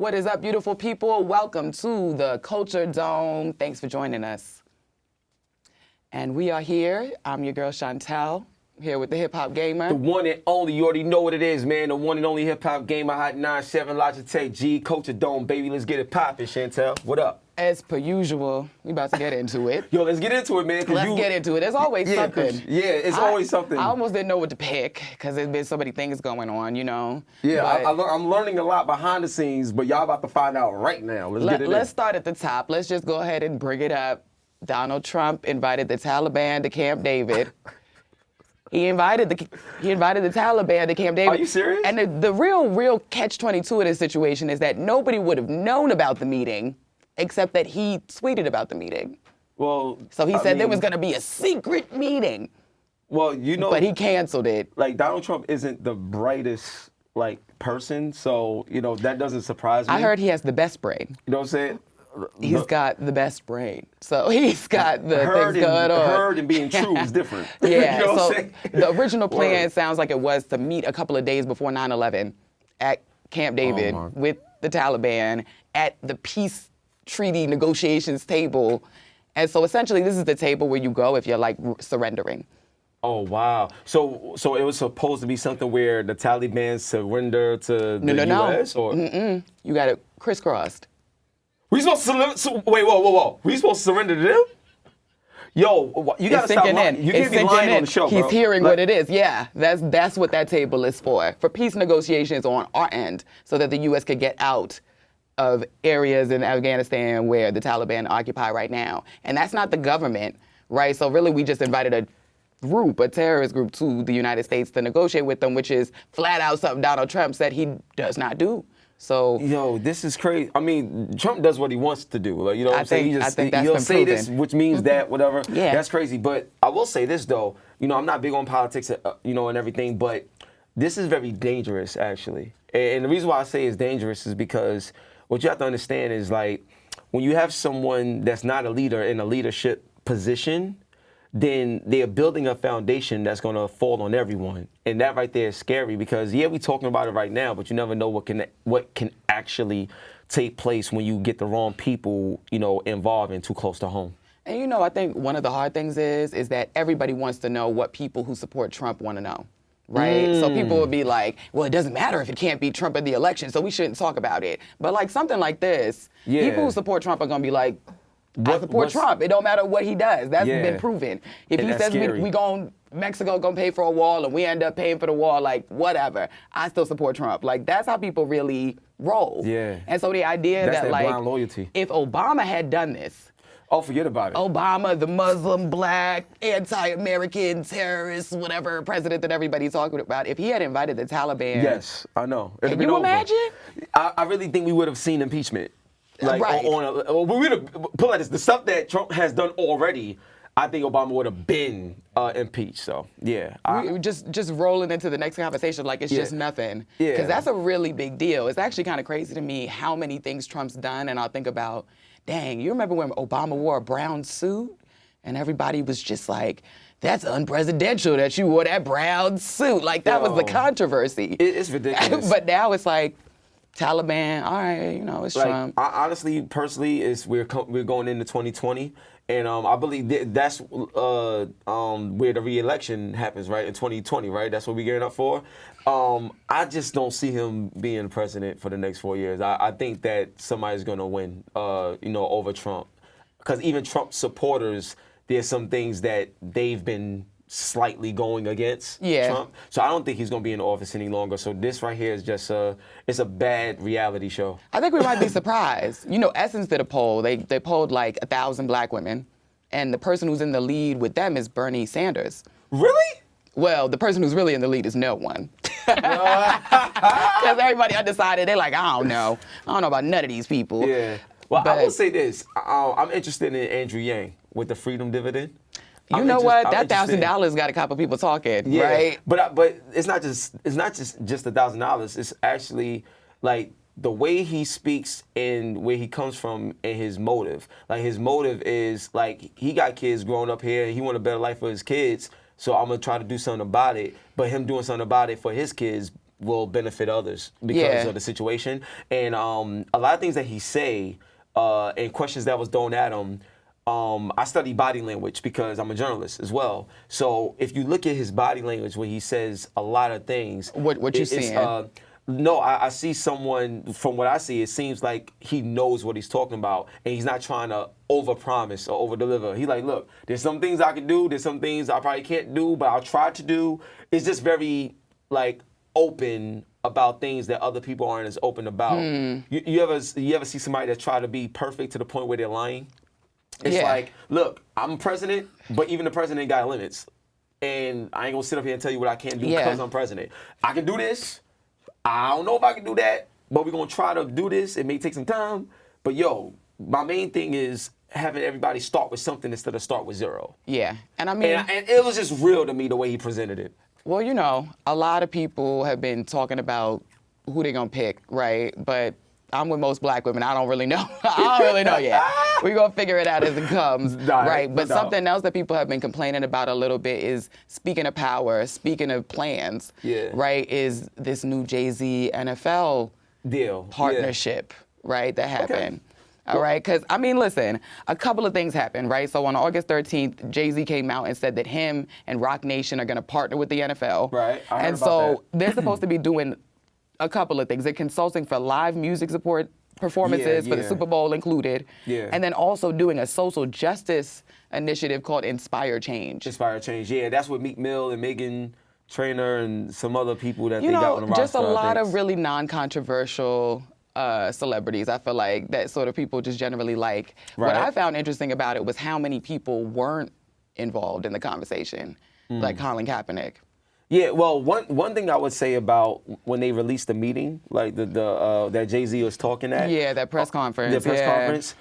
What is up, beautiful people? Welcome to the Culture Dome. Thanks for joining us. And we are here. I'm your girl, Chantel, here with the Hip Hop Gamer. The one and only, you already know what it is, man. The one and only Hip Hop Gamer, Hot 97, Logitech G, Culture Dome, baby. Let's get it poppin', Chantel. What up? As per usual, we about to get into it. Yo, let's get into it, man. Let's get into it. There's always something. Yeah, it's always something. I almost didn't know what to pick because there's been so many things going on, you know. Yeah, I'm learning a lot behind the scenes, but y'all about to find out right now. Let's start at the top. Let's just go ahead and bring it up. Donald Trump invited the Taliban to Camp David. He invited the Taliban to Camp David. Are you serious? And the real catch-22 of this situation is that nobody would have known about the meeting except that he tweeted about the meeting. Well, so he said there was going to be a secret meeting. Well, you know, but he canceled it. Like, Donald Trump isn't the brightest person, so you know that doesn't surprise me. I heard he has the best brain. You know what I'm saying? He's got the best brain. So he's got the things going on. Heard and being true is different. Yeah, you know so the original plan sounds like it was to meet a couple of days before 9/11 at Camp David with the Taliban at the peace treaty negotiations table. And so essentially this is the table where you go if you're like surrendering. Oh, wow. So it was supposed to be something where the Taliban surrender to the U.S.? Or? You got it crisscrossed. We supposed to wait, whoa. We supposed to surrender to them? Yo, you gotta stop lying. You can't be lying on the show, bro. He's hearing what it is. Yeah, that's what that table is for peace negotiations on our end, so that the U.S. could get out of areas in Afghanistan where the Taliban occupy right now. And that's not the government, right? So really we just invited a terrorist group to the United States to negotiate with them, which is flat out something Donald Trump said he does not do. So, yo, this is crazy. I mean, Trump does what he wants to do. Like, you know what I'm saying? I think that's he'll been say proven. this, which means that, whatever. Yeah. That's crazy. But I will say this, though. You know, I'm not big on politics, and everything, but this is very dangerous, actually. And the reason why I say it's dangerous is because what you have to understand is, like, when you have someone that's not a leader in a leadership position, then they're building a foundation that's going to fall on everyone. And that right there is scary because, yeah, we're talking about it right now, but you never know what can actually take place when you get the wrong people, involved and too close to home. And, I think one of the hard things is that everybody wants to know what people who support Trump want to know. Right? So people would be like, well, it doesn't matter if it can't be Trump in the election, so we shouldn't talk about it. But like something like this, people who support Trump are going to be like, I support Trump. It don't matter what he does. That's been proven. If he says Mexico gonna pay for a wall and we end up paying for the wall, like whatever, I still support Trump. Like that's how people really roll. Yeah. And so the idea that's that blind loyalty. If Obama had done this, oh, forget about it. Obama, the Muslim, black, anti-American, terrorist, whatever president that everybody's talking about, if he had invited the Taliban. Yes, I know. Can you imagine? I really think we would have seen impeachment. Like, right. We would have put like this, the stuff that Trump has done already. I think Obama would have been impeached. So yeah, we just rolling into the next conversation like it's just nothing. Yeah, because that's a really big deal. It's actually kind of crazy to me how many things Trump's done, and I'll think about, dang, you remember when Obama wore a brown suit, and everybody was just like, that's unpresidential that you wore that brown suit. Like that was the controversy. It's ridiculous. But now it's like, Taliban, all right, it's like, Trump. Honestly, personally, we're going into 2020, and I believe that's where the re-election happens, right, in 2020, right? That's what we're gearing up for. I just don't see him being president for the next 4 years. I think that somebody's going to win, over Trump, because even Trump supporters, there's some things that they've been slightly going against Trump. So I don't think he's going to be in office any longer. So this right here is just it's a bad reality show. I think we might be surprised. Essence did a poll. They polled like 1,000 black women, and the person who's in the lead with them is Bernie Sanders. Really? Well, the person who's really in the lead is no one. Because everybody undecided. They're like, I don't know about none of these people. Yeah. Well, I will say this. I'm interested in Andrew Yang with the freedom dividend. You know what? That $1,000 got a couple people talking, right? But it's not just $1,000. It's actually like the way he speaks and where he comes from and his motive. Like his motive is like he got kids growing up here and he want a better life for his kids. So I'm gonna try to do something about it. But him doing something about it for his kids will benefit others because of the situation. And a lot of things that he say and questions that was thrown at him. I study body language because I'm a journalist as well. So if you look at his body language when he says a lot of things, what you seeing? No, I see someone, from what I see, it seems like he knows what he's talking about, and he's not trying to overpromise or overdeliver. He's like, look, there's some things I can do, there's some things I probably can't do, but I'll try to do. It's just very, like, open about things that other people aren't as open about. You ever see somebody that try to be perfect to the point where they're lying? It's like, look, I'm president, but even the president got limits. And I ain't gonna sit up here and tell you what I can't do because I'm president. I can do this. I don't know if I can do that, but we're gonna try to do this. It may take some time. But yo, my main thing is having everybody start with something instead of start with zero. Yeah, and I mean... And it was just real to me the way he presented it. Well, you know, a lot of people have been talking about who they're gonna pick, right? But I'm with most black women. I don't really know. I don't really know yet. We're going to figure it out as it comes, right? But something else that people have been complaining about a little bit is, speaking of power, speaking of plans, right, is this new Jay-Z NFL deal partnership, right, that happened. All right, because, I mean, listen, a couple of things happened, right? So on August 13th, Jay-Z came out and said that him and Roc Nation are going to partner with the NFL. Right, I heard and about so that. they're supposed to be doing a couple of things. They're consulting for live music support performances for the Super Bowl included. And then also doing a social justice initiative called Inspire Change. Inspire Change, that's with Meek Mill and Megan Trainor and some other people that they got on the roster. Just a lot of really non-controversial celebrities, I feel like, that sort of people just generally like. Right. What I found interesting about it was how many people weren't involved in the conversation, like Colin Kaepernick. Yeah, well, one thing I would say about when they released the meeting, like the that Jay-Z was talking at. Yeah, that press conference. The press conference.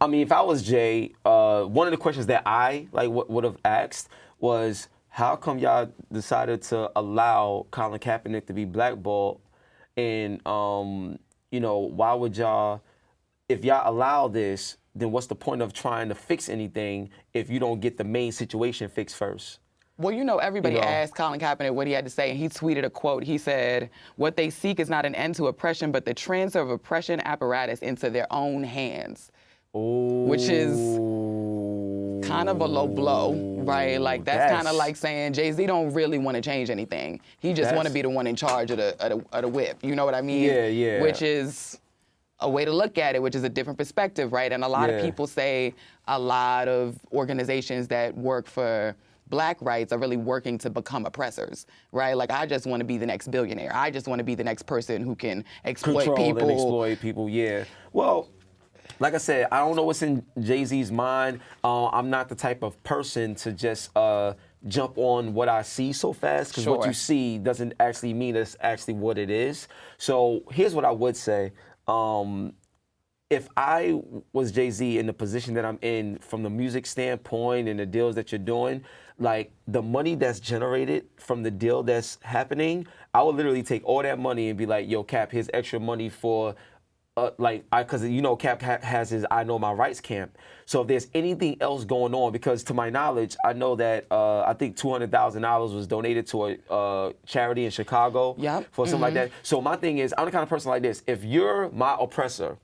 I mean, if I was Jay, one of the questions that I would have asked was, how come y'all decided to allow Colin Kaepernick to be blackballed? And you know, why would y'all, if y'all allow this, then what's the point of trying to fix anything if you don't get the main situation fixed first? Well, you know, everybody asked Colin Kaepernick what he had to say, and he tweeted a quote. He said, "What they seek is not an end to oppression, but the transfer of oppression apparatus into their own hands." Ooh. Which is kind of a low blow, right? Like, that's kind of like saying Jay-Z don't really want to change anything. He just want to be the one in charge of the whip. You know what I mean? Yeah. Which is a way to look at it, which is a different perspective, right? And a lot of people say a lot of organizations that work for Black rights are really working to become oppressors, right? Like, I just want to be the next billionaire. I just want to be the next person who can exploit Control people. and exploit people, Well, like I said, I don't know what's in Jay-Z's mind. I'm not the type of person to just jump on what I see so fast, because what you see doesn't actually mean that's actually what it is. So here's what I would say. If I was Jay-Z in the position that I'm in from the music standpoint and the deals that you're doing, like, the money that's generated from the deal that's happening, I would literally take all that money and be like, yo, Cap, here's extra money for, because you know Cap has his I Know My Rights camp. So if there's anything else going on, because to my knowledge, I know that I think $200,000 was donated to a charity in Chicago for something like that. So my thing is, I'm the kind of person like this. If you're my oppressor,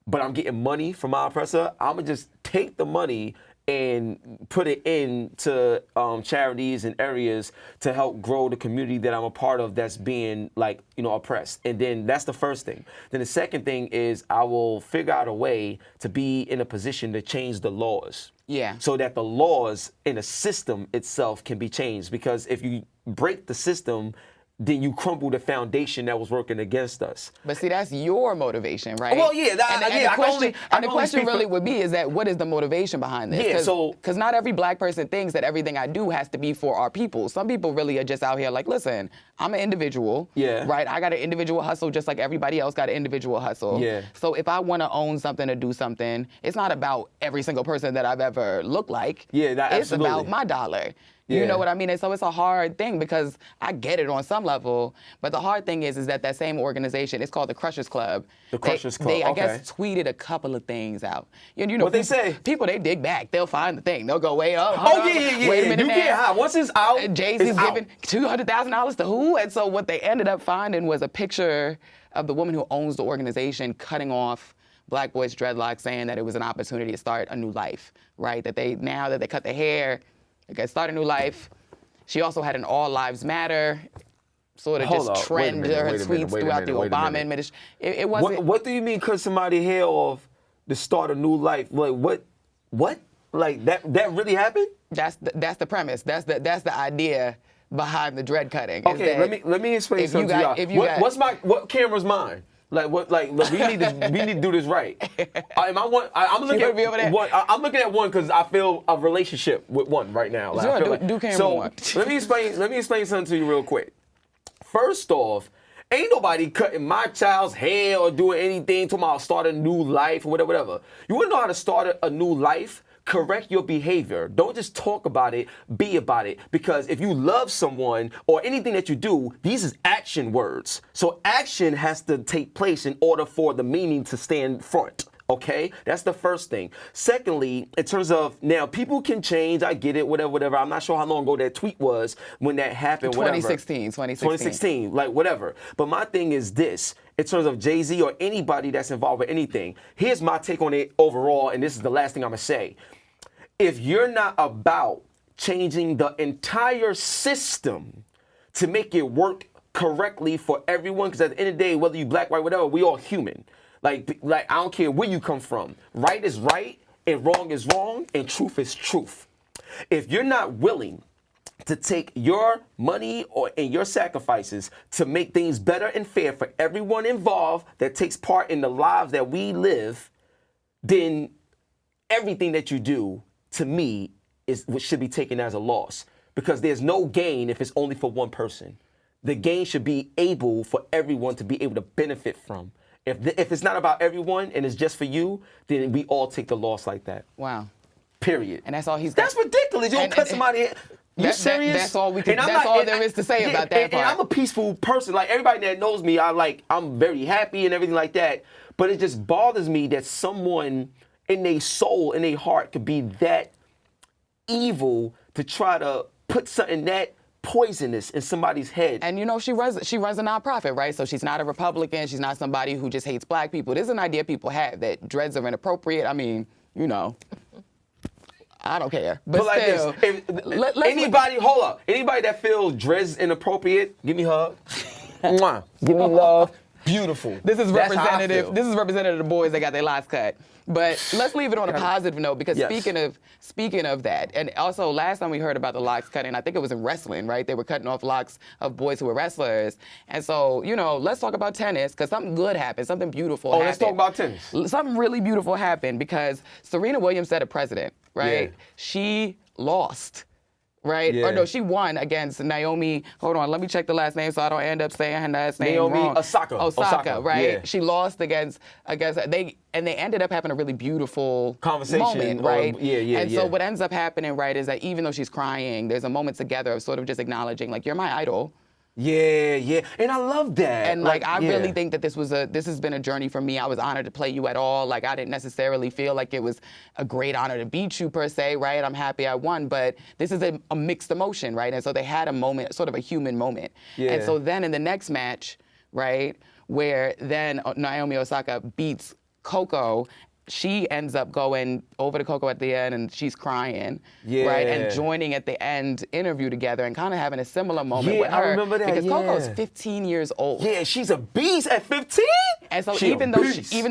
but I'm getting money from my oppressor, I'm going to just take the money and put it into charities and areas to help grow the community that I'm a part of that's being, like, you know, oppressed. And then that's the first thing. Then the second thing is I will figure out a way to be in a position to change the laws. Yeah. So that the laws in the system itself can be changed. Because if you break the system, then you crumble the foundation that was working against us. But see, that's your motivation, right? Well, yeah, the question really would be, is that what is the motivation behind this? Yeah, because not every Black person thinks that everything I do has to be for our people. Some people really are just out here like, listen, I'm an individual, right? I got an individual hustle just like everybody else got an individual hustle. Yeah. So if I want to own something or do something, it's not about every single person that I've ever looked like. Yeah, it's absolutely. about my dollar. You know what I mean? And so it's a hard thing because I get it on some level, but the hard thing is that same organization, it's called the Crushers Club. The Crushers Club, They, I guess, tweeted a couple of things out. You know, what they say? People, they dig back. They'll find the thing. They'll go, wait, Yeah. wait a minute You now. can't hide. Once it's out, Jay-Z's giving $200,000 to who? And so what they ended up finding was a picture of the woman who owns the organization cutting off Black boys' dreadlocks, saying that it was an opportunity to start a new life, right? Now that they cut their hair, they can start a new life. She also had an All Lives Matter sort of trend her tweets throughout the Obama administration. It wasn't. What do you mean cut somebody's hair off to start a new life? Like what? Like that really happened? That's the premise. That's the idea behind the dread cutting. Okay, let me explain something to y'all. What camera's mine? Like what? Like look, we need to do this right. I'm looking at one because I feel a relationship with one right now. Like, sure, do camera one. Let me explain something to you real quick. First off, ain't nobody cutting my child's hair or doing anything to start a new life or whatever. You want to know how to start a new life? Correct your behavior. Don't just talk about it, be about it. Because if you love someone or anything that you do, these is action words. So action has to take place in order for the meaning to stand front. Okay, that's the first thing. Secondly, in terms of now, people can change. I get it, whatever. I'm not sure how long ago that tweet was when that happened. 2016, like whatever. But my thing is this. In terms of Jay-Z or anybody that's involved with anything, here's my take on it overall, and this is the last thing I'm going to say. If you're not about changing the entire system to make it work correctly for everyone, because at the end of the day, whether you black, white, whatever, we all human. Like I don't care where you come from. Right is right, and wrong is wrong, and truth is truth. If you're not willing to take your money and your sacrifices to make things better and fair for everyone involved that takes part in the lives that we live, then everything that you do, to me, is what should be taken as a loss. Because there's no gain if it's only for one person. The gain should be able for everyone to be able to benefit from. If it's not about everyone and it's just for you, then we all take the loss like that. Wow. Period. And that's all he's got. That's ridiculous. You don't cut somebody. You serious? That's all we can. That's all there is to say about that part. And I'm a peaceful person. Like everybody that knows me, I'm very happy and everything like that. But it just bothers me that someone in their soul, in their heart, could be that evil to try to put something that poisonous in somebody's head. And you know, she runs a nonprofit, right? So she's not a Republican. She's not somebody who just hates black people. There's an idea people have that dreads are inappropriate. I mean, you know, I don't care. But like still, this, anybody that feels dreads inappropriate, give me a hug. Mwah. Give me love. Beautiful. This is representative. This is representative of the boys that got their locks cut. But let's leave it on a positive note, because speaking of that, and also last time we heard about the locks cutting, I think it was in wrestling, right? They were cutting off locks of boys who were wrestlers. And so, you know, let's talk about tennis, because something good happened, something beautiful happened. Let's talk about tennis. Something really beautiful happened, because Serena Williams set a precedent, right? Yeah. She lost. Right? Yeah. Or no, she won against Naomi. Hold on, let me check the last name so I don't end up saying her last name wrong. Naomi Osaka, right? Yeah. She lost against they ended up having a really beautiful conversation moment, right? And so what ends up happening, right, is that even though she's crying, there's a moment together of sort of just acknowledging, like, you're my idol. Yeah, and I love that. And I really think that this has been a journey for me. I was honored to play you at all. Like, I didn't necessarily feel like it was a great honor to beat you per se, right? I'm happy I won, but this is a mixed emotion, right? And so they had a moment, sort of a human moment. Yeah. And so then in the next match, right, where then Naomi Osaka beats Coco, she ends up going over to Coco at the end, and she's crying, right? And joining at the end interview together and kind of having a similar moment with her. I remember that, because Coco's 15 years old. Yeah, she's a beast at 15? And so even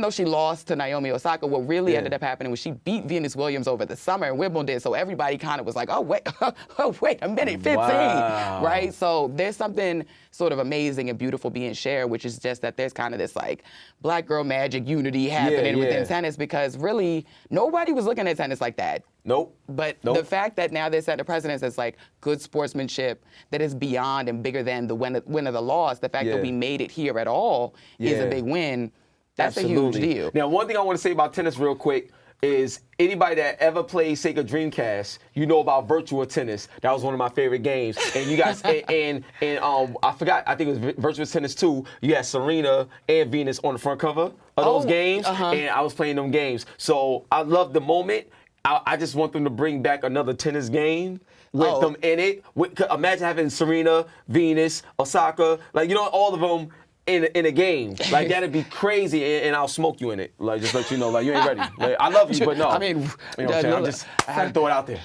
though she lost to Naomi Osaka, what really ended up happening was she beat Venus Williams over the summer in Wimbledon. So everybody kind of was like, oh, wait a minute, 15, right? So there's something sort of amazing and beautiful being shared, which is just that there's kind of this like black girl magic unity happening within tennis, because really nobody was looking at tennis like that. Nope. But the fact that now they're setting a precedent that's like good sportsmanship, that is beyond and bigger than the win or the loss, the fact that we made it here at all is a big win. That's a huge deal. Now, one thing I want to say about tennis real quick, is anybody that ever played Sega Dreamcast, you know about Virtua Tennis. That was one of my favorite games. And you guys, and I forgot, I think it was Virtua Tennis 2. You had Serena and Venus on the front cover of those games, and I was playing them games. So I love the moment. I just want them to bring back another tennis game with them in it. Imagine having Serena, Venus, Osaka, like, you know, all of them in a game. Like, that'd be crazy, and I'll smoke you in it. Like, just let you know, like, you ain't ready. Like, I love you, but no. I mean, you know what I'm saying? I had to throw it out there.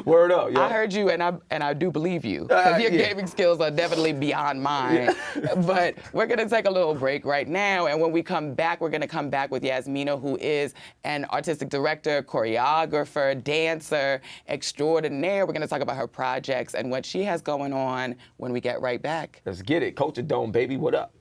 Word up, yo. I heard you, and I do believe you, because your gaming skills are definitely beyond mine. But we're going to take a little break right now, and when we come back, we're going to come back with Yaminah, who is an artistic director, choreographer, dancer extraordinaire. We're going to talk about her projects and what she has going on when we get right back. Let's get it. Culture Dome, baby. What up?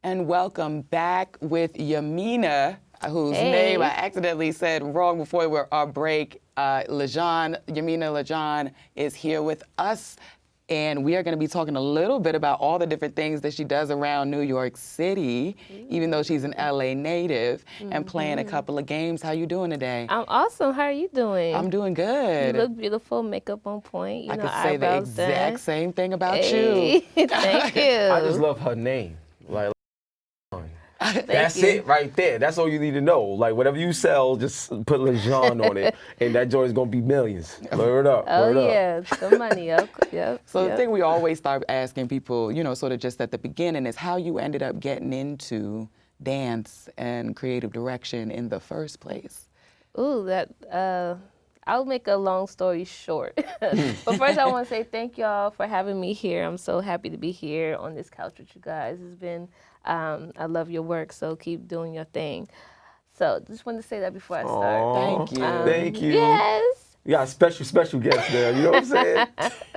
And welcome back with Yaminah, whose name I accidentally said wrong before our break. Yaminah Legohn is here with us. And we are going to be talking a little bit about all the different things that she does around New York City, even though she's an LA native, and playing a couple of games. How you doing today? I'm awesome. How are you doing? I'm doing good. You look beautiful, makeup on point. You I know, could say the exact same thing about you. Thank you. I just love her name. Like, that's you. it right there. That's all you need to know. Like, whatever you sell, just put Legohn on it, and that joint is gonna be millions. Word up. Oh, word up. yeah, the money. Yep. So the thing we always start asking people, you know, sort of just at the beginning, is how you ended up getting into dance and creative direction in the first place. Ooh, I'll make a long story short. But first, I want to say thank y'all for having me here. I'm so happy to be here on this couch with you guys. It's been, I love your work, so keep doing your thing. So just wanted to say that before I start. Thank you. Thank you. Yes. You got a special guest there. You know what I'm saying?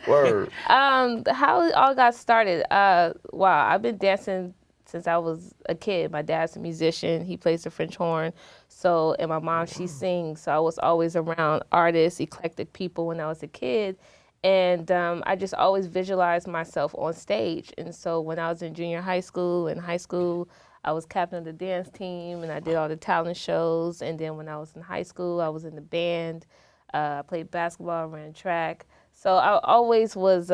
Word. How it all got started. Wow, I've been dancing since I was a kid. My dad's a musician. He plays the French horn. So, and my mom, she sings. So I was always around artists, eclectic people when I was a kid. And I just always visualized myself on stage. And so when I was in junior high school, I was captain of the dance team, and I did all the talent shows. And then when I was in high school, I was in the band. I played basketball, ran track. So I always was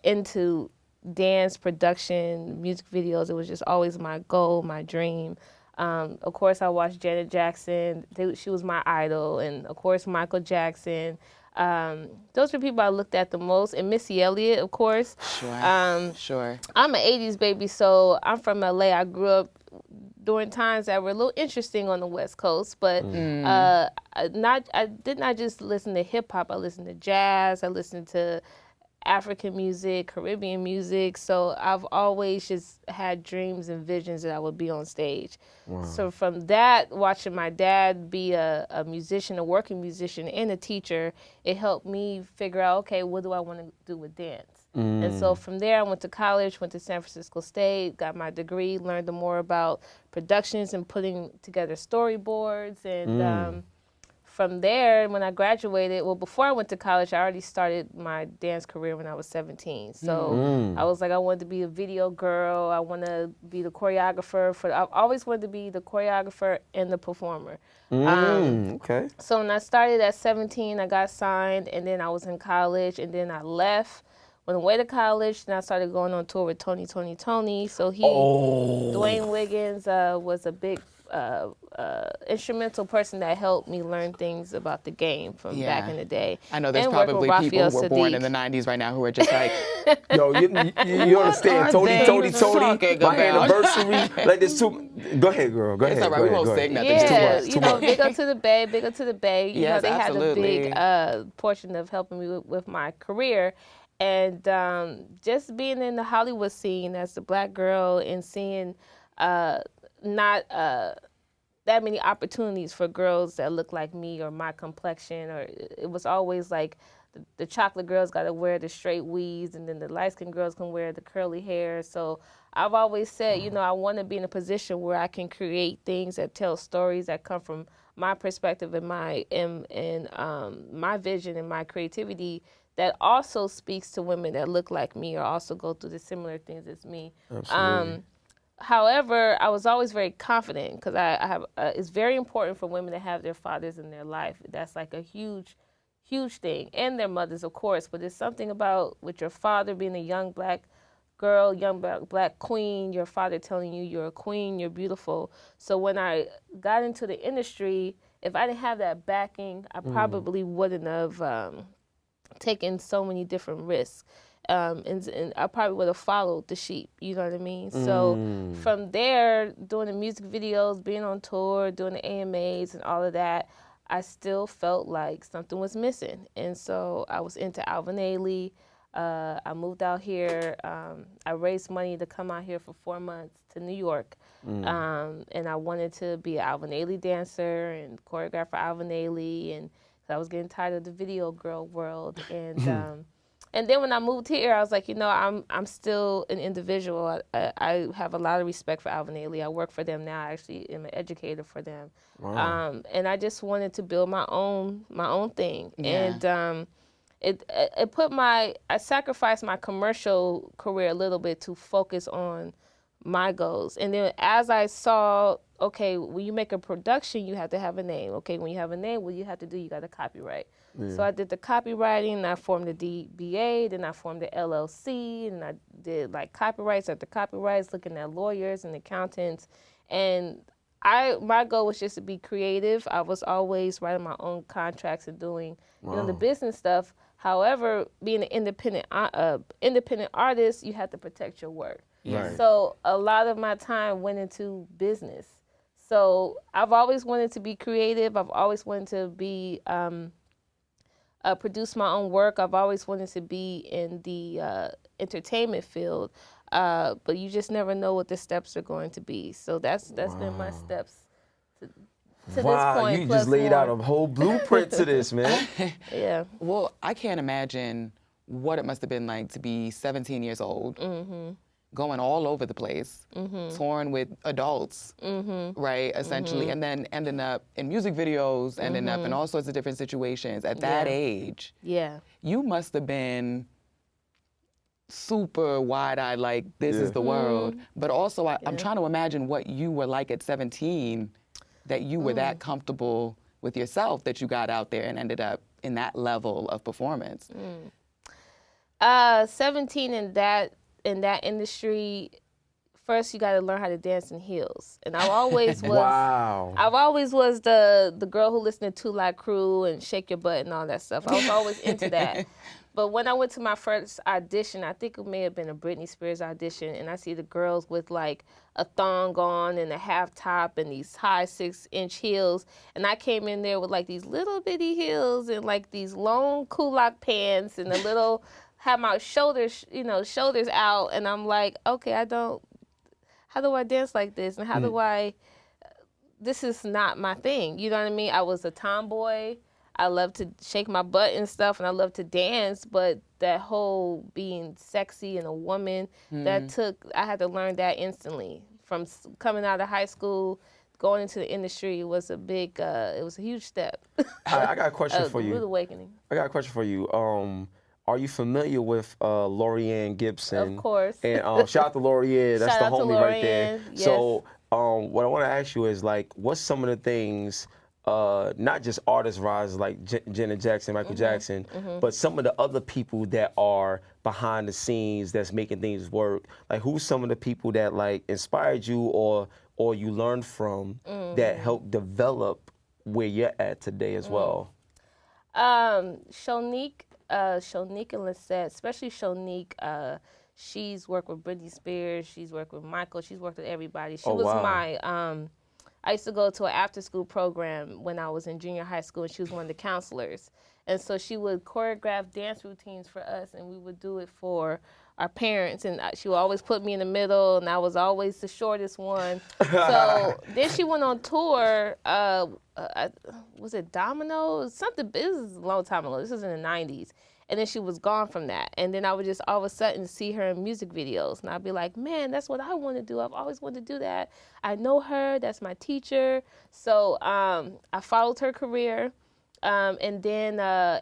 into dance production, music videos. It was just always my goal, my dream. Of course, I watched Janet Jackson. She was my idol. And of course, Michael Jackson. Those were people I looked at the most. And Missy Elliott, of course. Sure. I'm an 80s baby, so I'm from LA. I grew up during times that were a little interesting on the West Coast, but I did not just listen to hip hop. I listened to jazz. I listened to African music, Caribbean music. So I've always just had dreams and visions that I would be on stage. Wow. So from that, watching my dad be a musician, a working musician, and a teacher, it helped me figure out, okay, what do I want to do with dance? And so from there, I went to college, went to San Francisco State, got my degree, learned more about productions and putting together storyboards. And from there, when I graduated, well, before I went to college, I already started my dance career when I was 17. So I was like, I wanted to be a video girl. I want to be the choreographer. I've always wanted to be the choreographer and the performer. Okay. So when I started at 17, I got signed, and then I was in college, and then I left. Went away to college, and I started going on tour with Tony. So Dwayne Wiggins was a big instrumental person that helped me learn things about the game from back in the day. I know there's probably people who were born in the 90s right now who are just like, yo, you understand, Tony, my anniversary, like this too. Go ahead, girl. Go ahead. It's all right. We won't sing nothing. Yeah, It's too much. big up to the Bay. You know, they absolutely. had a big portion of helping me with my career. And just being in the Hollywood scene as a black girl and seeing not that many opportunities for girls that look like me or my complexion, or it was always like the chocolate girls got to wear the straight weaves, and then the light-skinned girls can wear the curly hair. So I've always said, you know, I want to be in a position where I can create things that tell stories that come from my perspective and my vision and my creativity that also speaks to women that look like me or also go through the similar things as me. Absolutely. However, I was always very confident because I have. It's very important for women to have their fathers in their life. That's like a huge, huge thing, and their mothers, of course. But there's something about with your father being a young black girl, young black queen. Your father telling you you're a queen, you're beautiful. So when I got into the industry, if I didn't have that backing, I probably wouldn't have taken so many different risks. And I probably would have followed the sheep, you know what I mean? So from there, doing the music videos, being on tour, doing the AMAs and all of that, I still felt like something was missing. And so I was into Alvin Ailey. I moved out here. I raised money to come out here for 4 months to New York. And I wanted to be an Alvin Ailey dancer and choreographer Alvin Ailey. And I was getting tired of the video girl world. And then when I moved here, I was like, you know, I'm still an individual. I have a lot of respect for Alvin Ailey. I work for them now. I actually am an educator for them. Wow. And I just wanted to build my own thing. Yeah. And I sacrificed my commercial career a little bit to focus on my goals. And then as I saw, okay, when you make a production, you have to have a name. Okay, when you have a name, what you have to do, you got to copyright. So I did the copywriting, and I formed the DBA, then I formed the LLC, and I did like copyrights after copyrights, looking at lawyers and accountants. And my goal was just to be creative. I was always writing my own contracts and doing, the business stuff. However, being an independent artist, you have to protect your work. Right. So a lot of my time went into business. So I've always wanted to be creative. I've always wanted to be produce my own work. I've always wanted to be in the entertainment field, but you just never know what the steps are going to be. So that's been my steps to this point. You plus just laid more. out a whole blueprint to this, man. Yeah. Well, I can't imagine what it must have been like to be 17 years old, going all over the place, touring with adults, right, essentially, and then ending up in music videos, ending up in all sorts of different situations. At that age, you must have been super wide-eyed, like, this is the world. But also, I'm trying to imagine what you were like at 17, that you were that comfortable with yourself that you got out there and ended up in that level of performance. 17 in that industry, first you got to learn how to dance in heels. And I always was I've always was the girl who listened to Two Live Crew and Shake Your Butt and all that stuff. I was always into that. But when I went to my first audition, I think it may have been a Britney Spears audition, and I see the girls with like a thong on and a half top and these high 6-inch heels. And I came in there with like these little bitty heels and like these long kulak pants and a little, had my shoulders out. And I'm like, okay, how do I dance like this? And how do this is not my thing. You know what I mean? I was a tomboy. I love to shake my butt and stuff, and I love to dance, but that whole being sexy and a woman, I had to learn that instantly. From coming out of high school, going into the industry was a big, it was a huge step. I got a question for you. Rude awakening. I got a question for you. Are you familiar with Lorianne Gibson? Of course. And shout out to Lorianne. That's Shout the out to homie right there. Lorianne, yes. So what I want to ask you is, like, what's some of the things, not just artist rise like Janet Jackson, Michael Jackson, but some of the other people that are behind the scenes that's making things work? Like, who's some of the people that like inspired you or you learned from that helped develop where you're at today as well? Shonique and Lisette, especially Shonique, she's worked with Britney Spears, she's worked with Michael, she's worked with everybody. She was my, I used to go to an after-school program when I was in junior high school, and she was one of the counselors. And so she would choreograph dance routines for us, and we would do it for our parents. And she would always put me in the middle, and I was always the shortest one. So then she went on tour. Was it Domino? Something. This is a long time ago. This was in the 90s. And then she was gone from that. And then I would just all of a sudden see her in music videos. And I'd be like, man, that's what I want to do. I've always wanted to do that. I know her. That's my teacher. So I followed her career. And then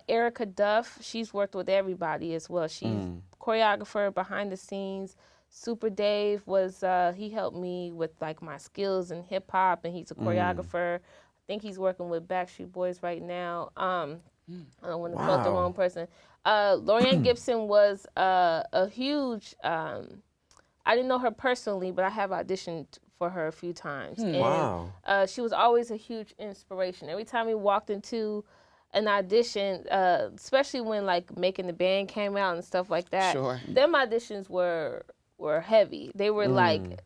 Erica Duff, she's worked with everybody as well. She's choreographer behind the scenes. Super Dave was, he helped me with like my skills in hip hop, and he's a choreographer. I think he's working with Backstreet Boys right now. I don't want to quote the wrong person. Lorianne Gibson was a huge, I didn't know her personally, but I have auditioned for her a few times. And she was always a huge inspiration. Every time we walked into an audition, especially when like Making the Band came out and stuff like that, them auditions were heavy. They were like,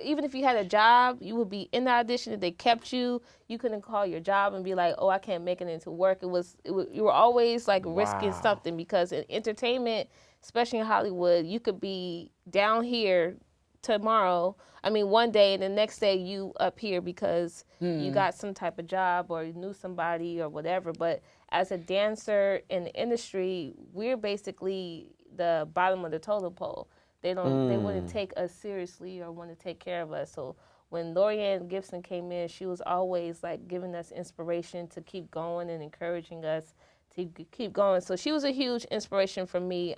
even if you had a job, you would be in the audition. If they kept you, you couldn't call your job and be like, oh, I can't make it into work. You were always like risking something, because in entertainment, especially in Hollywood, you could be down here tomorrow. I mean, one day, and the next day you up here because you got some type of job or you knew somebody or whatever. But as a dancer in the industry, we're basically the bottom of the totem pole. They wouldn't take us seriously or want to take care of us. So when Lorianne Gibson came in, she was always like giving us inspiration to keep going and encouraging us to keep going. So she was a huge inspiration for me.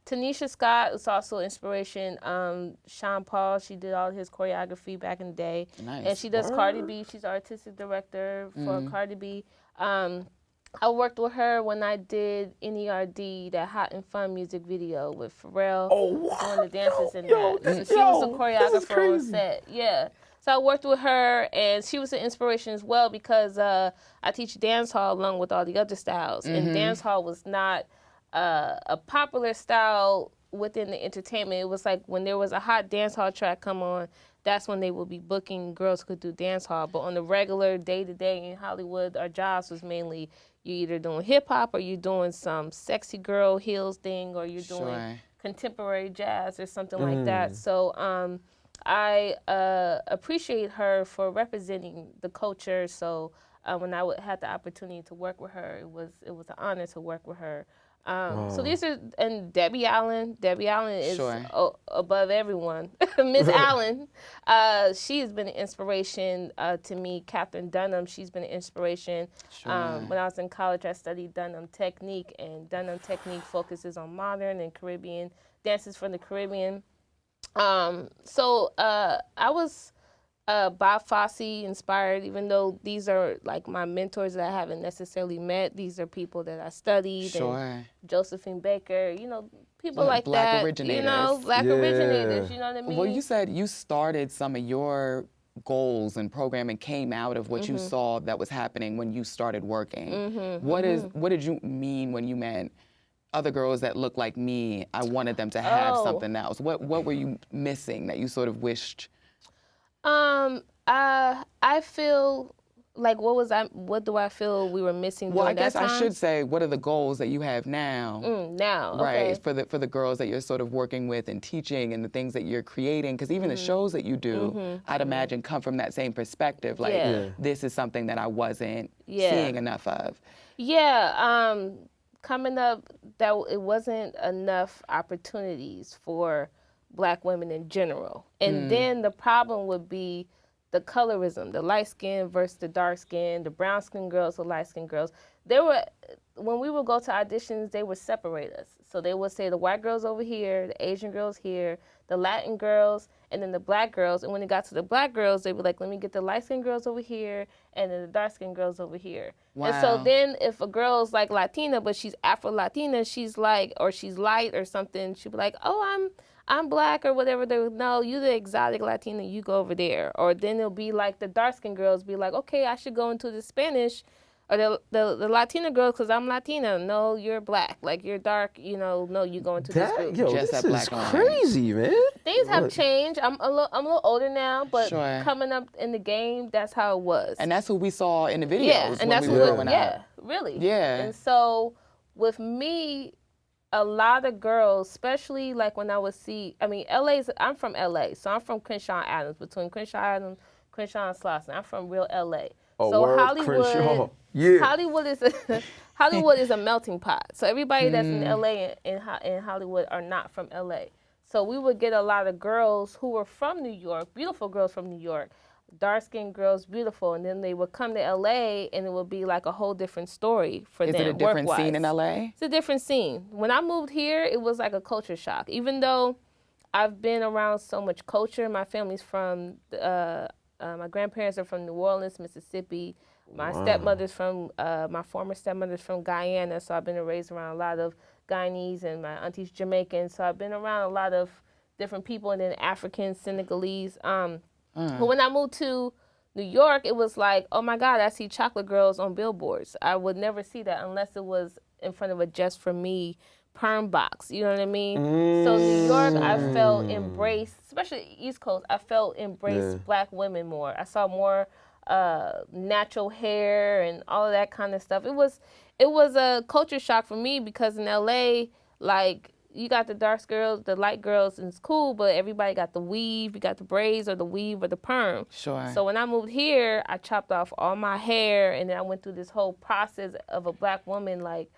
Tanisha Scott was also inspiration. Sean Paul, she did all his choreography back in the day. Nice. And she does Cardi B. She's artistic director for Cardi B. I worked with her when I did NERD, that Hot and Fun music video with Pharrell doing the dances in that. So she was a choreographer on set. Yeah. So I worked with her, and she was an inspiration as well, because I teach dance hall along with all the other styles. And dance hall was not a popular style within the entertainment. It was like when there was a hot dance hall track come on, that's when they would be booking girls who could do dance hall. But on the regular day-to-day in Hollywood, our jobs was mainly you either doing hip-hop or you're doing some sexy girl heels thing, or you're doing contemporary jazz or something like that. So I appreciate her for representing the culture. So when I had the opportunity to work with her, it was an honor to work with her. So these are, and Debbie Allen. Debbie Allen is above everyone. Miss Allen, she has been an inspiration to me. Catherine Dunham, she's been an inspiration. When I was in college, I studied Dunham Technique, and Dunham Technique focuses on modern and Caribbean dances from the Caribbean. So I was Bob Fosse inspired, even though these are like my mentors that I haven't necessarily met. These are people that I studied. And Josephine Baker, people like Black that. originators. Black originators, you know what I mean? Well, you said you started some of your goals and programming came out of what you saw that was happening when you started working. What did you mean when you meant other girls that look like me, I wanted them to have something else? What were you missing that you sort of wished? I feel like what do I feel we were missing during that time? Well, I guess I should say, what are the goals that you have now? Now, okay. Right, for the girls that you're sort of working with and teaching and the things that you're creating, because even the shows that you do, I'd imagine come from that same perspective, like this is something that I wasn't seeing enough of. Yeah, coming up, that it wasn't enough opportunities for Black women in general. And then the problem would be the colorism, the light skin versus the dark skin, the brown skin girls or light skin girls. When we would go to auditions, they would separate us. So they would say the white girls over here, the Asian girls here, the Latin girls, and then the Black girls. And when it got to the Black girls, they'd be like, let me get the light skin girls over here and then the dark skin girls over here. Wow. And so then if a girl's like Latina, but she's Afro-Latina, she's like, or she's light or something, she'd be like, oh, I'm Black or whatever. They would, no, you the exotic Latina, you go over there. Or then it'll be like the dark skinned girls be like, okay, I should go into the Spanish or the Latina girls because I'm Latina. No, you're Black. Like you're dark, no, you go into this group. Yo, Just this that is Black crazy, man. Things have changed. I'm a little older now, but coming up in the game, that's how it was. And that's what we saw in the videos and when that's we were growing up. Really. Yeah. And so with me, a lot of girls, especially like when I would see, I'm from LA, so I'm from Crenshaw Adams, between Crenshaw Adams, Crenshaw and Slauson. I'm from real LA. So Hollywood, Hollywood is a melting pot. So everybody that's in LA and Hollywood are not from LA. So we would get a lot of girls who were from New York, beautiful girls from New York, dark-skinned girls beautiful, and then they would come to LA and it would be like a whole different story for them. Is it a different work-wise. scene in LA? It's a different scene. When I moved here, it was like a culture shock. Even though I've been around so much culture, my family's from, my grandparents are from New Orleans, Mississippi. My stepmother's from, my former stepmother's from Guyana, so I've been raised around a lot of Guyanese, and my auntie's Jamaican, so I've been around a lot of different people, and then Africans, Senegalese. But when I moved to New York, it was like, oh my God, I see chocolate girls on billboards. I would never see that unless it was in front of a Just For Me perm box. You know what I mean? So New York, I felt embraced, especially East Coast, I felt embraced black women more. I saw more natural hair and all of that kind of stuff. It was a culture shock for me because in LA, like, you got the dark girls, the light girls, and it's cool, but everybody got the weave, you got the braids or the weave or the perm. Sure. So when I moved here, I chopped off all my hair, and then I went through this whole process of a black woman, like,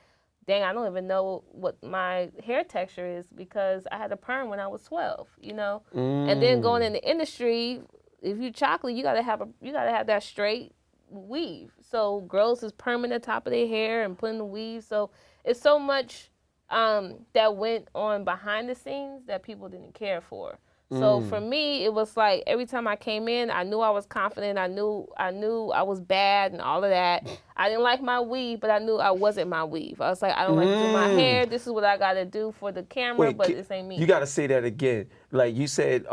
dang, I don't even know what my hair texture is because I had a perm when I was 12, you know? And then going in the industry, if you chocolate, you gotta have that straight weave. So girls is perming the top of their hair and putting the weave. So it's so much that went on behind the scenes that people didn't care for. So for me, it was like every time I came in, I knew I was confident. I knew I was bad and all of that. I didn't like my weave, but I knew I wasn't my weave. I was like, I don't like to do my hair. This is what I got to do for the camera, but this ain't me. You got to say that again. Like you said,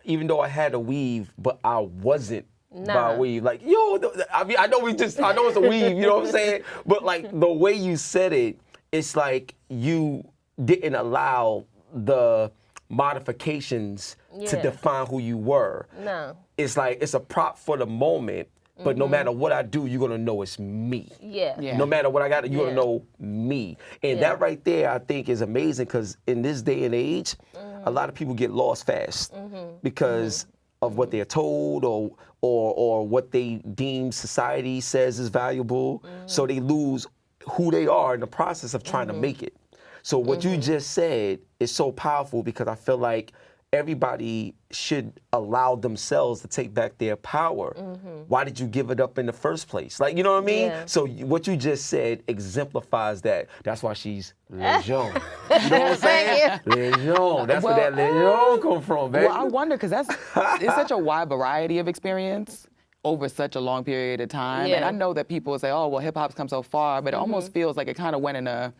even though I had a weave, but I wasn't by weave. Like, yo, I mean, I know it's a weave, you know what I'm saying? But like the way you said it, it's like you didn't allow the modifications to define who you were. No. It's like it's a prop for the moment, but no matter what I do, you're gonna know it's me. Yeah. No matter what I got, you're gonna know me. And that right there, I think, is amazing because in this day and age, a lot of people get lost fast because of what they're told or what they deem society says is valuable. So they lose who they are in the process of trying to make it. So what you just said is so powerful because I feel like everybody should allow themselves to take back their power. Why did you give it up in the first place? Like, you know what I mean? Yeah. So what you just said exemplifies that. That's why she's Legohn. You know what I'm saying? Legohn. That's where that Legohn come from, baby. Well, I wonder, because it's such a wide variety of experience over such a long period of time. Yeah. And I know that people say, oh, well, hip-hop's come so far, but it almost feels like it kind of went in a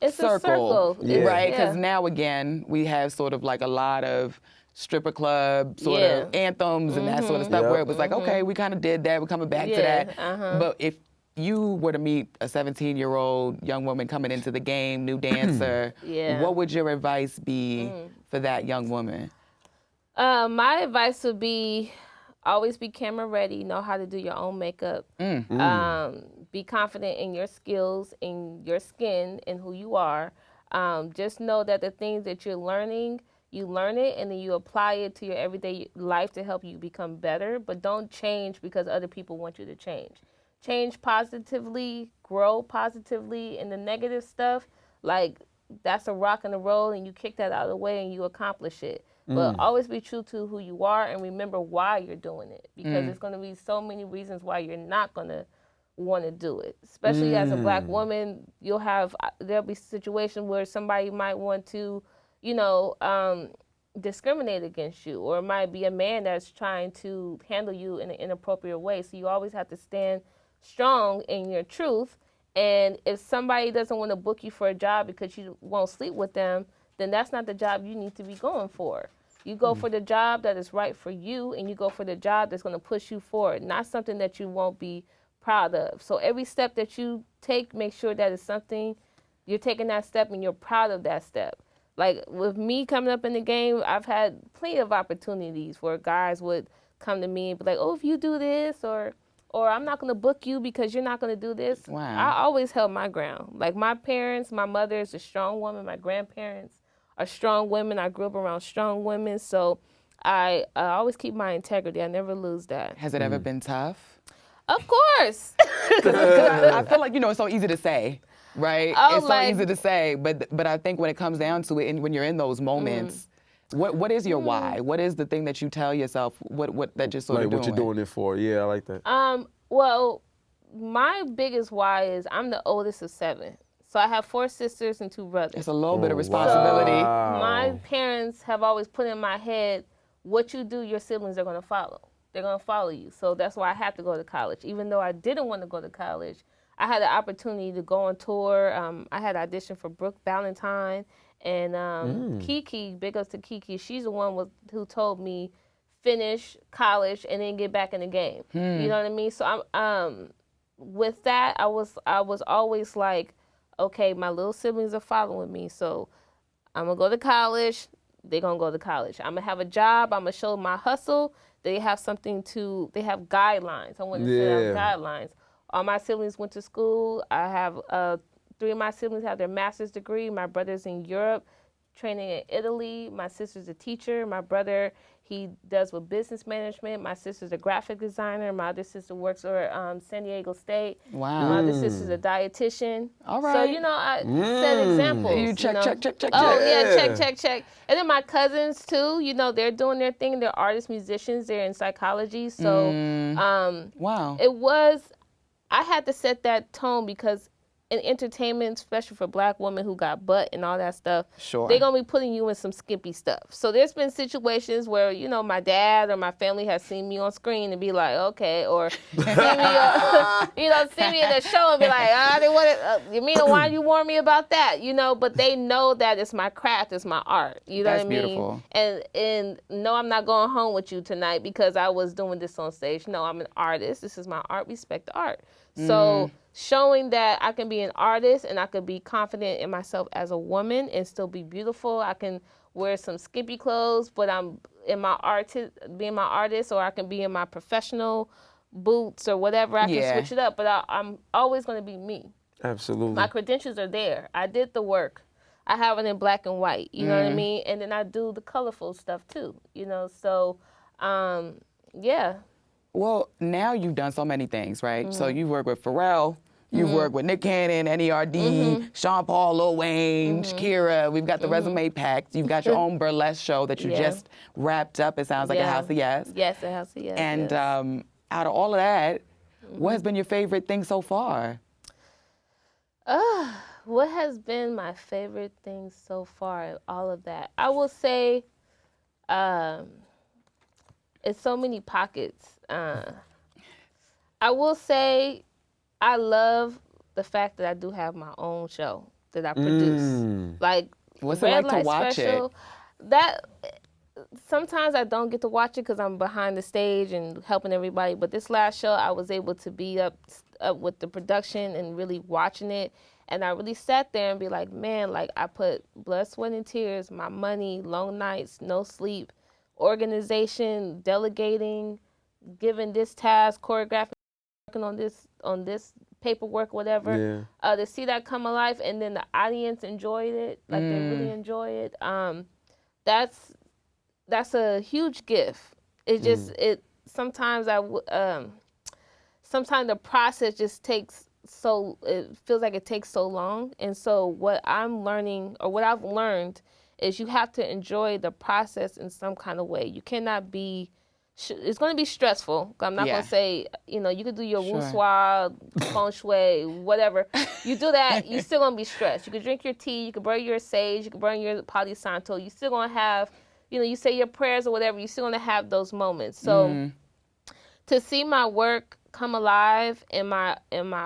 It's circle, a circle. right? Because now, again, we have sort of like a lot of stripper club sort of anthems and that sort of stuff where it was like, okay, we kind of did that, we're coming back to that. But if you were to meet a 17-year-old young woman coming into the game, new dancer, what would your advice be for that young woman? My advice would be always be camera ready, know how to do your own makeup. Be confident in your skills, in your skin, and who you are. Just know that the things that you're learning, you learn it and then you apply it to your everyday life to help you become better. But don't change because other people want you to change. Change positively, grow positively, and the negative stuff, like that's a rock in the road and you kick that out of the way and you accomplish it. But always be true to who you are and remember why you're doing it because there's going to be so many reasons why you're not going to want to do it. Especially as a black woman, there'll be situations where somebody might want to, discriminate against you, or it might be a man that's trying to handle you in an inappropriate way. So you always have to stand strong in your truth. And if somebody doesn't want to book you for a job because you won't sleep with them, then that's not the job you need to be going for. You go for the job that is right for you, and you go for the job that's going to push you forward, not something that you won't be proud of. So every step that you take, make sure that it's something you're taking that step and you're proud of that step. Like with me coming up in the game, I've had plenty of opportunities where guys would come to me and be like, oh, if you do this, or I'm not going to book you because you're not going to do this. Wow. I always held my ground. Like my parents, my mother is a strong woman. My grandparents are strong women. I grew up around strong women. So I always keep my integrity. I never lose that. Has it ever been tough? Of course. Because I feel like, it's so easy to say, right? Oh, it's so easy to say, but I think when it comes down to it, and when you're in those moments, What is your why? What is the thing that you tell yourself? What that just sort Like of doing? what you're doing it for? Yeah, I like that. Well, my biggest why is I'm the oldest of 7. So I have 4 sisters and 2 brothers. It's a little bit of responsibility. Wow. My parents have always put in my head, what you do, your siblings are going to follow. They're going to follow you. So that's why I have to go to college. Even though I didn't want to go to college, I had the opportunity to go on tour. I had auditioned for Brooke Valentine. And Kiki, big ups to Kiki, she's the one who told me, finish college and then get back in the game. You know what I mean? So I'm with that, I was always like, okay, my little siblings are following me, so I'm gonna go to college. They're gonna go to college. I'm gonna have a job. I'm gonna show my hustle. They have they have guidelines. I want to say I have guidelines. All my siblings went to school. I have 3 of my siblings have their master's degree. My brother's in Europe, training in Italy. My sister's a teacher. My brother, he does with business management. My sister's a graphic designer. My other sister works for San Diego State. Wow. My other sister's a dietitian. All right. So, you know, I set examples. You check. Oh, yeah, check. And then my cousins, too, you know, they're doing their thing. They're artists, musicians. They're in psychology. So, Wow. I had to set that tone because in entertainment, especially for Black women who got butt and all that stuff, Sure. they're going to be putting you in some skimpy stuff. So there's been situations where, you know, my dad or my family has seen me on screen and be like, okay, or see me, see me in the show and be like, they want Yaminah, why you warn me about that? You know, but they know that it's my craft, it's my art. You know That's what I mean? beautiful. And no, I'm not going home with you tonight because I was doing this on stage. No, I'm an artist. This is my art. Respect the art. So showing that I can be an artist and I could be confident in myself as a woman and still be beautiful. I can wear some skimpy clothes, but I'm in my being my artist, or I can be in my professional boots or whatever. I can switch it up, but I'm always going to be me. Absolutely. My credentials are there. I did the work. I have it in black and white. You know what I mean? And then I do the colorful stuff too. You know, so yeah. Well, now you've done so many things, right? So you've worked with Pharrell, you've worked with Nick Cannon, NERD, Sean Paul, Lil Wayne, Shakira. We've got the resume packed. You've got your own burlesque show that you just wrapped up. It sounds like a House of Yes. Yes, a House of Yes. And yes. Out of all of that, what has been your favorite thing so far? What has been my favorite thing so far? All of that, I will say, it's so many pockets. I will say, I love the fact that I do have my own show that I produce. Like, what's it like to watch it? That sometimes I don't get to watch it because I'm behind the stage and helping everybody. But this last show, I was able to be up with the production and really watching it. And I really sat there and be like, man, like I put blood, sweat, and tears, my money, long nights, no sleep, organization, delegating, giving this task, choreographing, working on this paperwork, whatever. To see that come alive, and then the audience enjoyed it, like they really enjoy it. That's a huge gift. It just sometimes sometimes the process just takes it feels like it takes so long. And so what I'm learning, or what I've learned, is you have to enjoy the process in some kind of way. You cannot be. It's going to be stressful. I'm not going to say, you can do your wuxia, feng shui, whatever. You do that, you're still going to be stressed. You can drink your tea, you can burn your sage, you can burn your Palo Santo. You're still going to have, you say your prayers or whatever, you're still going to have those moments. So to see my work come alive and my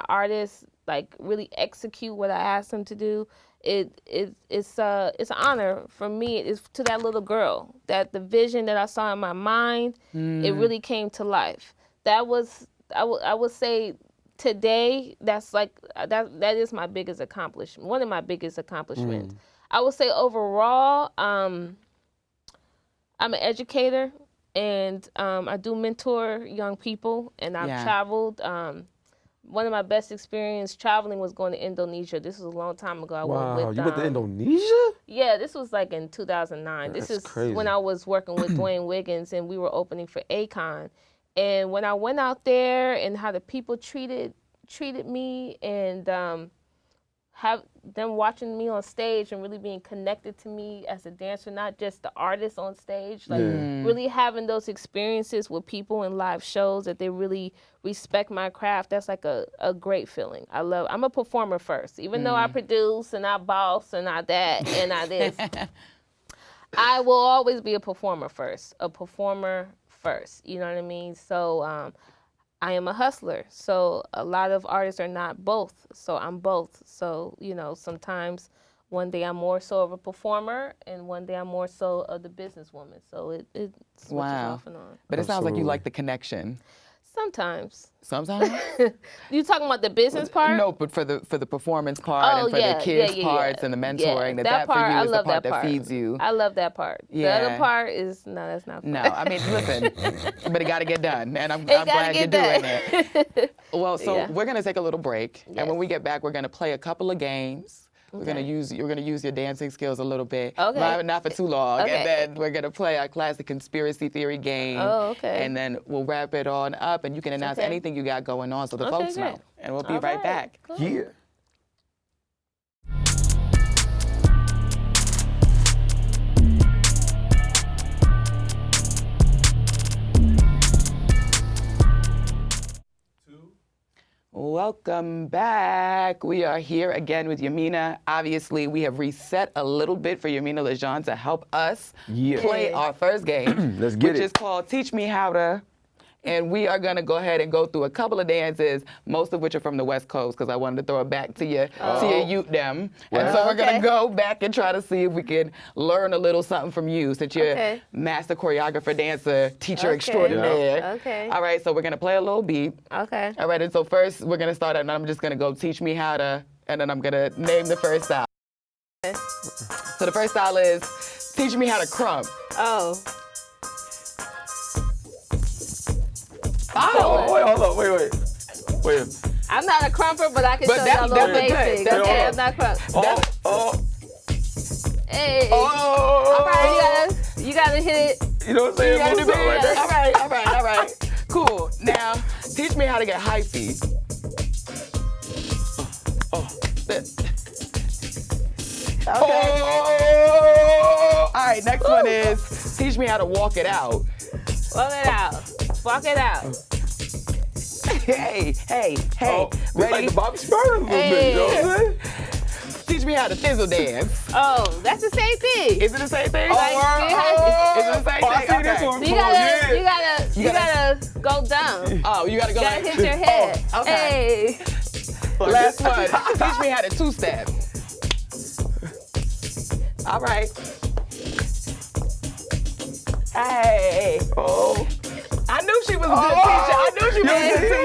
artists like really execute what I asked them to do, it's an honor for me. It's to that little girl, that the vision that I saw in my mind, it really came to life. That was, I would say today, that's like, that is my biggest accomplishment, one of my biggest accomplishments. I would say overall, I'm an educator, and I do mentor young people, and I've traveled. One of my best experience traveling was going to Indonesia. This was a long time ago. You went to Indonesia? Yeah, this was like in 2009. This is crazy. When I was working with Dwayne Wiggins, and we were opening for Akon. And when I went out there, and how the people treated me, and have them watching me on stage and really being connected to me as a dancer, not just the artist on stage, like really having those experiences with people in live shows that they really respect my craft. That's like a great feeling. I'm a performer first, even though I produce and I boss and I that and I this. I will always be a performer first. You know what I mean? So I am a hustler. So a lot of artists are not both. So I'm both. So, you know, sometimes one day I'm more so of a performer and one day I'm more so of the businesswoman. So it switches off and on. But it sounds like you like the connection. Sometimes. Sometimes? You talking about the business part? No, but for the performance part and for the kids parts and the mentoring, that for you is the part that feeds you. I love that part. Yeah. The other part is, no, that's not fun. No, I mean, listen, but it got to get done, and I'm glad you're doing it. Well, so we're going to take a little break, and when we get back, we're going to play a couple of games. You're gonna use your dancing skills a little bit, not for too long, and then we're gonna play our classic conspiracy theory game. And then we'll wrap it on up, and you can announce anything you got going on so the folks know. And we'll be right back. Cool. Yeah. Welcome back. We are here again with Yaminah. Obviously, we have reset a little bit for Yaminah Legohn to help us play our first game, Let's get which is called Teach Me How To. And we are going to go ahead and go through a couple of dances, most of which are from the West Coast, because I wanted to throw it back to your youth them. And so we're going to go back and try to see if we can learn a little something from you, since you're master choreographer, dancer, teacher extraordinaire. Okay. All right, so we're going to play a little beat. Okay. All right, and so first we're going to start out, and I'm just going to go teach me how to, and then I'm going to name the first style. So the first style is teach me how to crump. Oh. Oh, wait, hold on, wait. I'm not a crumper, but I can show y'all little basics. Okay, I'm not crump. Hey. All right, you gotta hit it. You know what I'm saying? You gotta do it. All right. Cool. Now, teach me how to get high feet. Okay. All right, next one is teach me how to walk it out. Walk it out. Hey. Oh, Ready? like the Bobby Spurter a little bit, you know what I'm saying? Teach me how to thizzle dance. Oh, that's the same thing. Is it the same thing? Like, Is it the same thing? I see this one So you gotta go down. Oh, you gotta go You gotta like hit your head. Oh, okay. Hey. Last one. Teach me how to two-step. All right. Hey. Oh. I knew she was a good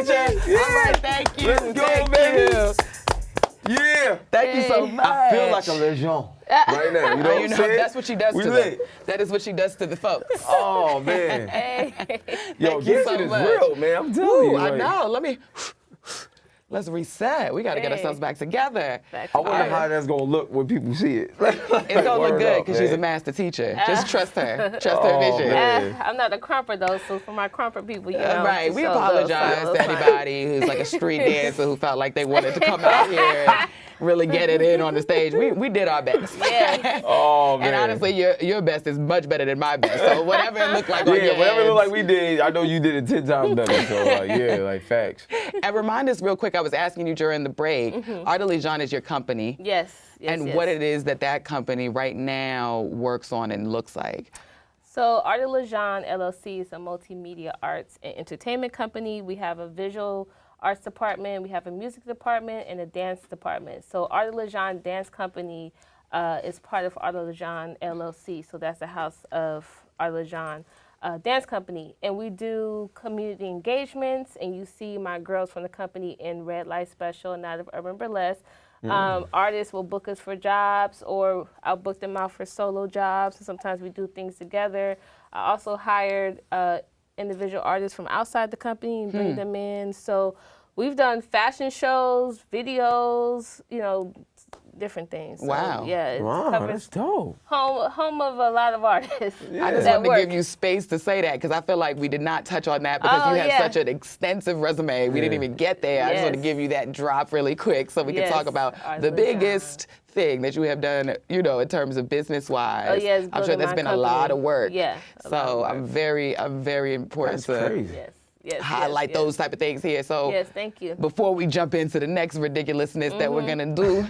teacher. All right, thank you. Let's go, Thank baby. you. Yeah. Thank you so much. I feel like a Legion right now. You know what I'm saying? That's what she does We to lit. them. That is what she does to the folks. Oh, man. Hey. Yo, Thank you this so shit is much. real, man. I'm telling you. I like, know. Let's reset. We got to get ourselves back together. I wonder how that's going to look when people see it. It's going to look good because she's a master teacher. Just trust her. Trust her vision. man. I'm not a crumper though, so for my crumper people, you know. Right. We so apologize those to anybody who's like a street dancer who felt like they wanted to come out here and really get it in on the stage. We did our best. Yes. Oh, man. And honestly, your best is much better than my best. So whatever it looked like on your whatever it ends. looked like we did, I know you did it 10 times better. So, like facts. And remind us real quick, I was asking you during the break, Art Legohn is your company. Yes. And what it is that company right now works on and looks like. So Art Legohn LLC is a multimedia arts and entertainment company. We have a visual arts department, we have a music department, and a dance department. So Art Legohn Dance Company is part of Art Legohn LLC. So that's the house of Art Legohn Dance Company. And we do community engagements, and you see my girls from the company in Red Light Special and Night of Urban Burlesque. Artists will book us for jobs, or I'll book them out for solo jobs, and sometimes we do things together. I also hired individual artists from outside the company and bring them in. So we've done fashion shows, videos, different things. So, Wow. yeah, it Wow, covers that's dope. home of a lot of artists. I just that wanted to work. give you space to say that because I feel like we did not touch on that because Oh, you have yeah. such an extensive resume. We didn't even get there. I just want to Yes. give you that drop really quick so we can Yes, talk about Art the Legohn. biggest thing that you have done, you know, in terms of business-wise. Oh, yes, I'm sure building that's my been a lot company. of work. Yeah, a lot So of I'm very important That's to crazy. Yes, yes. highlight yes, those type of things here. So Yes, thank you. before we jump into the next ridiculousness that we're gonna do,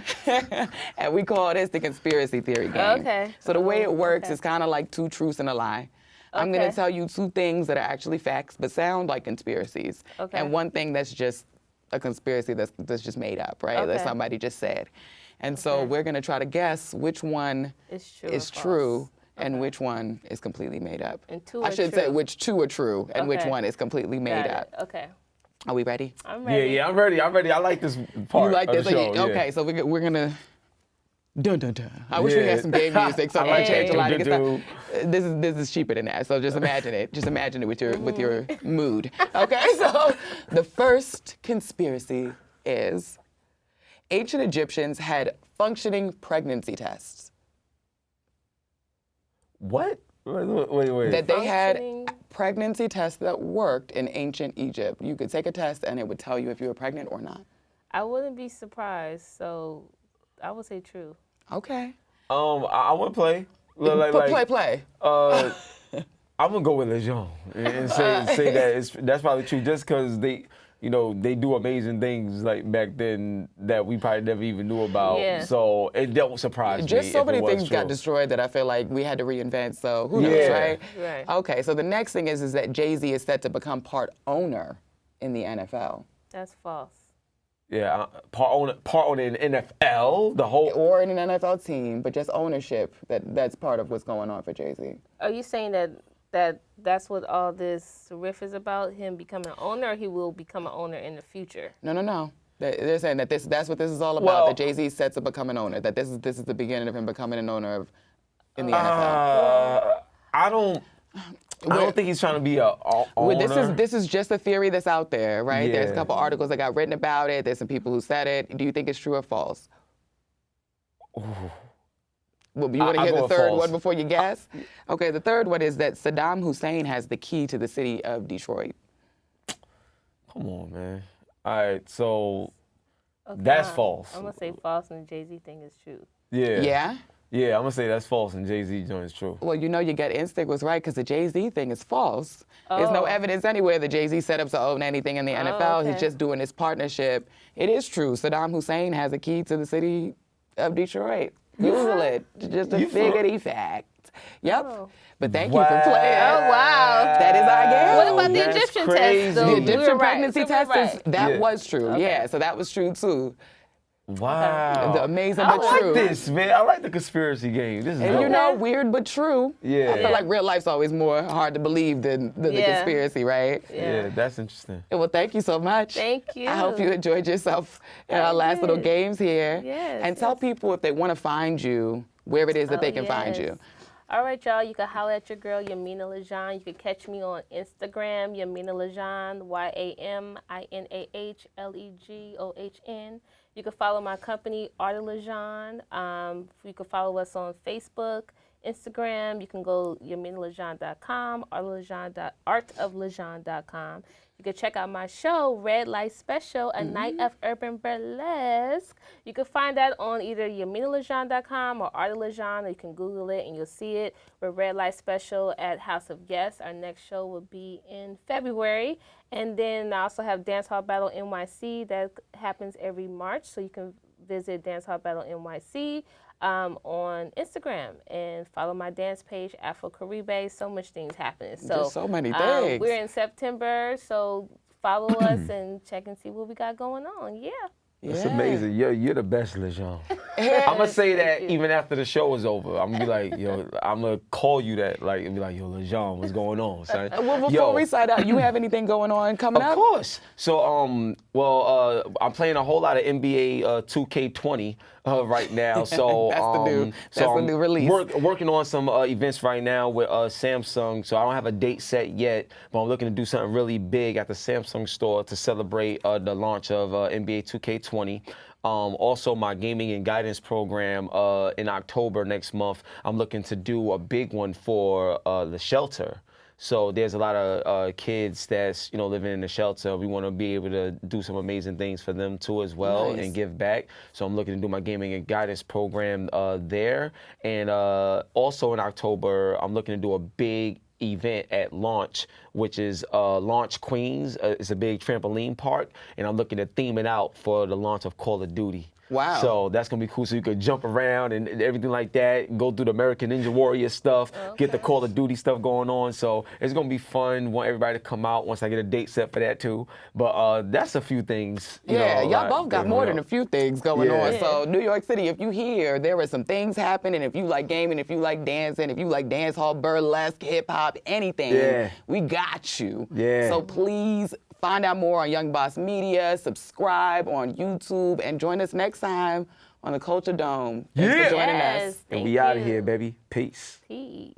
and we call this the conspiracy theory game. Okay. So the way it works okay. is kind of like two truths and a lie. I'm gonna Okay. tell you two things that are actually facts but sound like conspiracies, Okay. and one thing that's just a conspiracy that's just made up, right? That Okay. somebody just said. And so Okay. we're gonna try to guess which one It's true. is or false. true and which one is completely made up. And two I are should say true. which two are true and which Okay. one is completely made Got up. it. Okay. Are we ready? I'm Yeah, ready. yeah, I'm ready. I like this part You like of this? the show. yeah. Okay, so we're gonna. Dun dun dun. I wish we Yeah. had some game music so I I like can change that. a lot of Do, good do, stuff. This is cheaper than that. So just imagine it. Just imagine it with your mood. Okay, so the first conspiracy is ancient Egyptians had functioning pregnancy tests. What? Wait. That they had Functioning- pregnancy tests that worked in ancient Egypt. You could take a test and it would tell you if you were pregnant or not. I wouldn't be surprised, so I would say true. Okay. I want to play. Play. I'm gonna go with Legion and say that that's probably true, just because they do amazing things like back then that we probably never even knew about. Yeah. So it don't surprise me. Just so if it many was things got true. destroyed that I feel like we had to reinvent. So who knows, Yeah. right? Right. Okay, so the next thing is that Jay-Z is set to become part owner in the NFL. That's false. Yeah, part owner in NFL, the whole. Or in an NFL team, but just ownership, that's part of what's going on for Jay-Z. Are you saying that's what all this riff is about? Him becoming an owner, or he will become an owner in the future? No. They're saying that that's what this is all about, Well- that Jay-Z is set to become an owner, that this is the beginning of him becoming an owner in the NFL. I don't think he's trying to be a owner. Well, this is just a theory that's out there, right? There's a Yeah. couple articles that got written about it. There's some people who said it. Do you think it's true or false? Well, you want to I'll hear go the with third false. one before you guess? Okay, the third one is that Saddam Hussein has the key to the city of Detroit. Come on, man. All right, so Okay. that's false. I'm gonna say false, and the Jay-Z thing is true. Yeah? Yeah, I'm gonna say that's false, and Jay-Z joint is true. Well, you know your gut instinct was right because the Jay-Z thing is false. There's no Oh. evidence anywhere that Jay-Z set up to own anything in the NFL. okay. He's just doing this partnership. It is true. Saddam Hussein has a key to the city of Detroit. Google it. Just a You for- figgity fact. Yep. Oh. But thank you for playing. Oh wow. That is our game. What about the That's Egyptian crazy. test? Though? The We Egyptian were right. pregnancy So we test were right. is that Yeah. was true. Okay. Yeah, so that was true too. Wow. The amazing I but like true. this, man. I like the conspiracy game. This is And dope. you know, weird but true. Yeah. I feel like real life's always more hard to believe than the Yeah. conspiracy, right? Yeah, that's interesting. Well, thank you so much. Thank you. I hope you enjoyed yourself in our last little did. games here. Yes, And tell people if they want to find you, where it is that they can find you. All right, y'all. You can holler at your girl, Yaminah Legohn. You can catch me on Instagram, Yaminah Legohn, YAMINAHLEGOHN. You can follow my company, Art of Legohn. You can follow us on Facebook, Instagram. You can go YaminahLegohn.com, artoflegohn.com. You can check out my show, Red Light Special, A Night of Urban Burlesque. You can find that on either YaminahLegohn.com or Art of Legohn, or you can Google it and you'll see it. We're Red Light Special at House of Guests. Our next show will be in February. And then I also have Dance Hall Battle NYC that happens every March. So you can visit Dance Hall Battle NYC on Instagram and follow my dance page, Afro Caribe. So much things happening. So Just so many things. we're in September, so follow us and check and see what we got going on. Yeah. It's Yeah. amazing. You're the best, Lejean. I'm gonna say that even after the show is over. I'm gonna be like, yo, I'm gonna call you that, like, and be like, yo, Lejean, what's going on, son? Well, before Yo, we sign out, you have anything going on coming Of up? course. So, I'm playing a whole lot of NBA 2K20 right now. So That's the I'm new release. Working on some events right now with Samsung. So I don't have a date set yet, but I'm looking to do something really big at the Samsung store to celebrate the launch of NBA 2K20. Also, my gaming and guidance program in October next month, I'm looking to do a big one for the shelter. So there's a lot of kids that's living in the shelter. We want to be able to do some amazing things for them too as well, Nice. and give back. So I'm looking to do my gaming and guidance program there. And also in October, I'm looking to do a big event at Launch, which is Launch Queens. It's a big trampoline park, and I'm looking to theme it out for the launch of Call of Duty. Wow. So that's gonna be cool. So you could jump around and everything like that, go through the American Ninja Warrior stuff, get the Call of Duty stuff going on. So it's gonna be fun. Want everybody to come out once I get a date set for that too. But that's a few things. Y'all both got more than a few things going on. Yeah. So New York City, if you hear there are some things happening, if you like gaming, if you like dancing, if you like dance hall, burlesque, hip hop, anything, we got you. Yeah. So please find out more on Young Boss Media, subscribe on YouTube, and join us next time on the Culture Dome. Thanks for joining us. And we out of here, baby. Peace. Peace.